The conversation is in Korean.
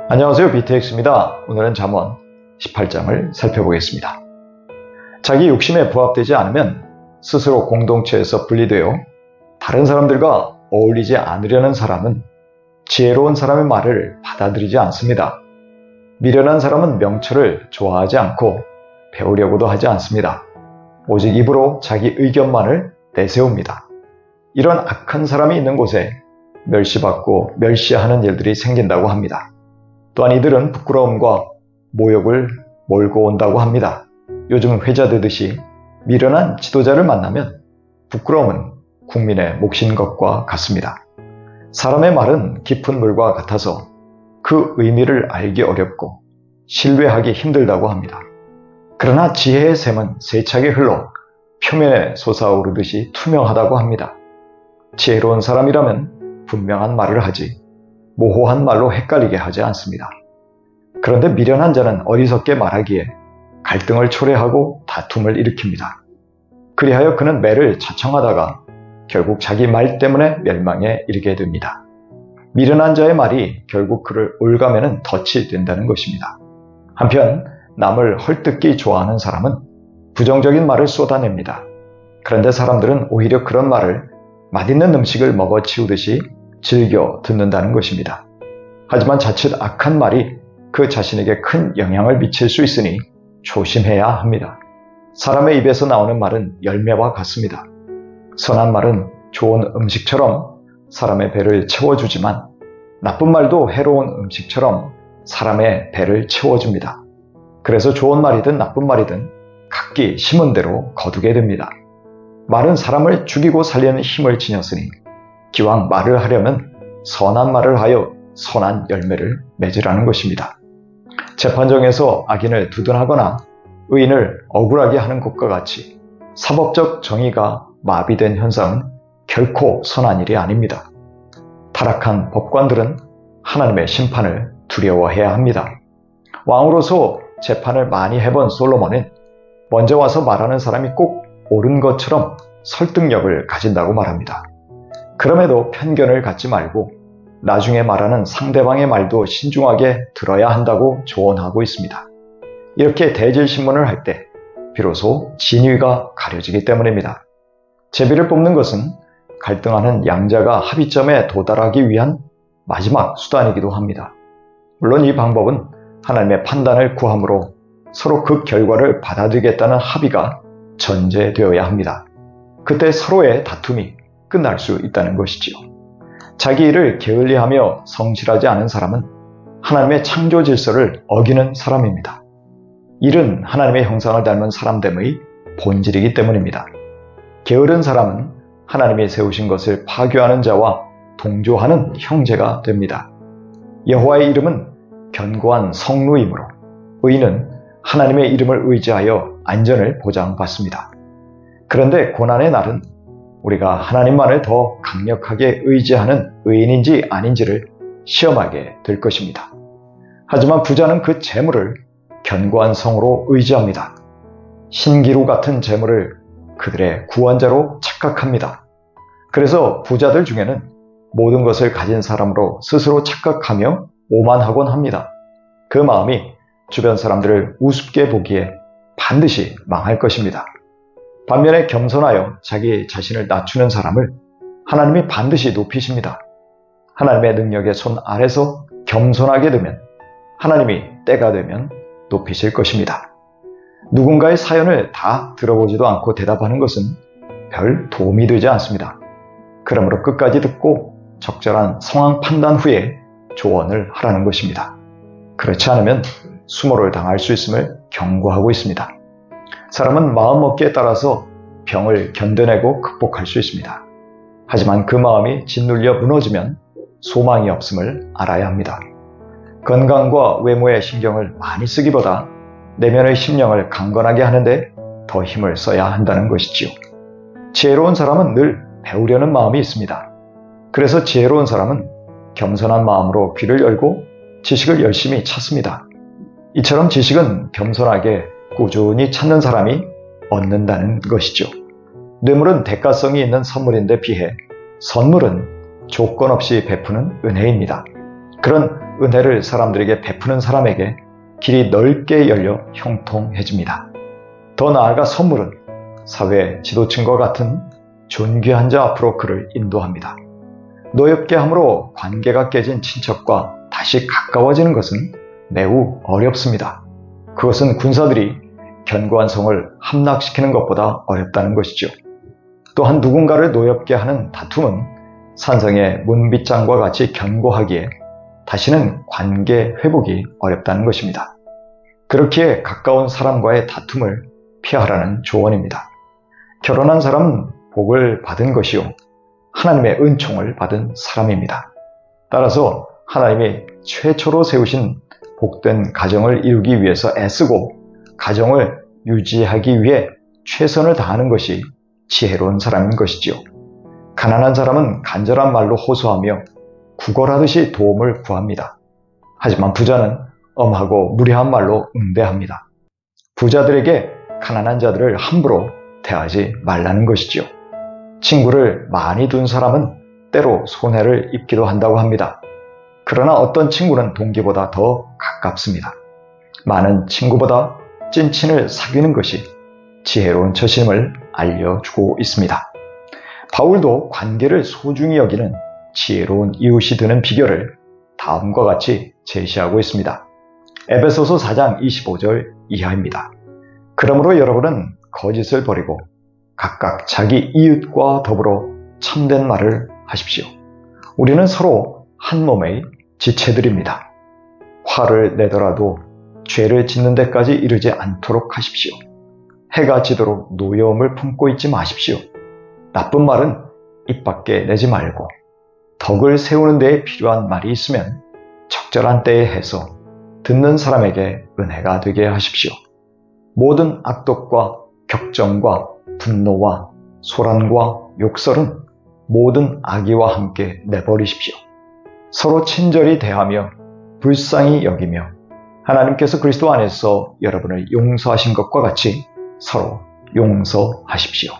안녕하세요. BTX입니다. 오늘은 잠언 18장을 살펴보겠습니다. 자기 욕심에 부합되지 않으면 스스로 공동체에서 분리되어 다른 사람들과 어울리지 않으려는 사람은 지혜로운 사람의 말을 받아들이지 않습니다. 미련한 사람은 명철을 좋아하지 않고 배우려고도 하지 않습니다. 오직 입으로 자기 의견만을 내세웁니다. 이런 악한 사람이 있는 곳에 멸시받고 멸시하는 일들이 생긴다고 합니다. 또한 이들은 부끄러움과 모욕을 몰고 온다고 합니다. 요즘 회자되듯이 미련한 지도자를 만나면 부끄러움은 국민의 몫인 것과 같습니다. 사람의 말은 깊은 물과 같아서 그 의미를 알기 어렵고 신뢰하기 힘들다고 합니다. 그러나 지혜의 샘은 세차게 흘러 표면에 솟아오르듯이 투명하다고 합니다. 지혜로운 사람이라면 분명한 말을 하지 모호한 말로 헷갈리게 하지 않습니다. 그런데 미련한 자는 어리석게 말하기에 갈등을 초래하고 다툼을 일으킵니다. 그리하여 그는 매를 자청하다가 결국 자기 말 때문에 멸망에 이르게 됩니다. 미련한 자의 말이 결국 그를 올가매는 덫이 된다는 것입니다. 한편 남을 헐뜯기 좋아하는 사람은 부정적인 말을 쏟아냅니다. 그런데 사람들은 오히려 그런 말을 맛있는 음식을 먹어치우듯이 즐겨 듣는다는 것입니다. 하지만 자칫 악한 말이 그 자신에게 큰 영향을 미칠 수 있으니 조심해야 합니다. 사람의 입에서 나오는 말은 열매와 같습니다. 선한 말은 좋은 음식처럼 사람의 배를 채워주지만 나쁜 말도 해로운 음식처럼 사람의 배를 채워줍니다. 그래서 좋은 말이든 나쁜 말이든 각기 심은 대로 거두게 됩니다. 말은 사람을 죽이고 살리는 힘을 지녔으니 기왕 말을 하려면 선한 말을 하여 선한 열매를 맺으라는 것입니다. 재판정에서 악인을 두둔하거나 의인을 억울하게 하는 것과 같이 사법적 정의가 마비된 현상은 결코 선한 일이 아닙니다. 타락한 법관들은 하나님의 심판을 두려워해야 합니다. 왕으로서 재판을 많이 해본 솔로몬은 먼저 와서 말하는 사람이 꼭 옳은 것처럼 설득력을 가진다고 말합니다. 그럼에도 편견을 갖지 말고 나중에 말하는 상대방의 말도 신중하게 들어야 한다고 조언하고 있습니다. 이렇게 대질신문을 할 때 비로소 진위가 가려지기 때문입니다. 제비를 뽑는 것은 갈등하는 양자가 합의점에 도달하기 위한 마지막 수단이기도 합니다. 물론 이 방법은 하나님의 판단을 구함으로 서로 그 결과를 받아들이겠다는 합의가 전제되어야 합니다. 그때 서로의 다툼이 끝날 수 있다는 것이지요. 자기 일을 게을리하며 성실하지 않은 사람은 하나님의 창조 질서를 어기는 사람입니다. 일은 하나님의 형상을 닮은 사람됨의 본질이기 때문입니다. 게으른 사람은 하나님이 세우신 것을 파괴하는 자와 동조하는 형제가 됩니다. 여호와의 이름은 견고한 성루이므로 의인은 하나님의 이름을 의지하여 안전을 보장받습니다. 그런데 고난의 날은 우리가 하나님만을 더 강력하게 의지하는 의인인지 아닌지를 시험하게 될 것입니다. 하지만 부자는 그 재물을 견고한 성으로 의지합니다. 신기루 같은 재물을 그들의 구원자로 착각합니다. 그래서 부자들 중에는 모든 것을 가진 사람으로 스스로 착각하며 오만하곤 합니다. 그 마음이 주변 사람들을 우습게 보기에 반드시 망할 것입니다. 반면에 겸손하여 자기 자신을 낮추는 사람을 하나님이 반드시 높이십니다. 하나님의 능력의 손 아래서 겸손하게 되면 하나님이 때가 되면 높이실 것입니다. 누군가의 사연을 다 들어보지도 않고 대답하는 것은 별 도움이 되지 않습니다. 그러므로 끝까지 듣고 적절한 상황 판단 후에 조언을 하라는 것입니다. 그렇지 않으면 수모를 당할 수 있음을 경고하고 있습니다. 사람은 마음먹기에 따라서 병을 견뎌내고 극복할 수 있습니다. 하지만 그 마음이 짓눌려 무너지면 소망이 없음을 알아야 합니다. 건강과 외모에 신경을 많이 쓰기보다 내면의 심령을 강건하게 하는데 더 힘을 써야 한다는 것이지요. 지혜로운 사람은 늘 배우려는 마음이 있습니다. 그래서 지혜로운 사람은 겸손한 마음으로 귀를 열고 지식을 열심히 찾습니다. 이처럼 지식은 겸손하게 꾸준히 찾는 사람이 얻는다는 것이죠. 뇌물은 대가성이 있는 선물인데 비해 선물은 조건 없이 베푸는 은혜입니다. 그런 은혜를 사람들에게 베푸는 사람에게 길이 넓게 열려 형통해집니다. 더 나아가 선물은 사회 지도층과 같은 존귀한 자 앞으로 그를 인도합니다. 노엽게 함으로 관계가 깨진 친척과 다시 가까워지는 것은 매우 어렵습니다. 그것은 군사들이 견고한 성을 함락시키는 것보다 어렵다는 것이죠. 또한 누군가를 노엽게 하는 다툼은 산성의 문빗장과 같이 견고하기에 다시는 관계 회복이 어렵다는 것입니다. 그렇기에 가까운 사람과의 다툼을 피하라는 조언입니다. 결혼한 사람은 복을 받은 것이요 하나님의 은총을 받은 사람입니다. 따라서 하나님이 최초로 세우신 복된 가정을 이루기 위해서 애쓰고 가정을 유지하기 위해 최선을 다하는 것이 지혜로운 사람인 것이지요. 가난한 사람은 간절한 말로 호소하며 구걸하듯이 도움을 구합니다. 하지만 부자는 엄하고 무례한 말로 응대합니다. 부자들에게 가난한 자들을 함부로 대하지 말라는 것이지요. 친구를 많이 둔 사람은 때로 손해를 입기도 한다고 합니다. 그러나 어떤 친구는 동기보다 더 가깝습니다. 많은 친구보다 찐친을 사귀는 것이 지혜로운 처심을 알려주고 있습니다. 바울도 관계를 소중히 여기는 지혜로운 이웃이 되는 비결을 다음과 같이 제시하고 있습니다. 에베소서 4장 25절 이하입니다. 그러므로 여러분은 거짓을 버리고 각각 자기 이웃과 더불어 참된 말을 하십시오. 우리는 서로 한 몸의 지체들입니다. 화를 내더라도 죄를 짓는 데까지 이르지 않도록 하십시오. 해가 지도록 노여움을 품고 있지 마십시오. 나쁜 말은 입 밖에 내지 말고 덕을 세우는 데에 필요한 말이 있으면 적절한 때에 해서 듣는 사람에게 은혜가 되게 하십시오. 모든 악독과 격정과 분노와 소란과 욕설은 모든 악의와 함께 내버리십시오. 서로 친절히 대하며 불쌍히 여기며 하나님께서 그리스도 안에서 여러분을 용서하신 것과 같이 서로 용서하십시오.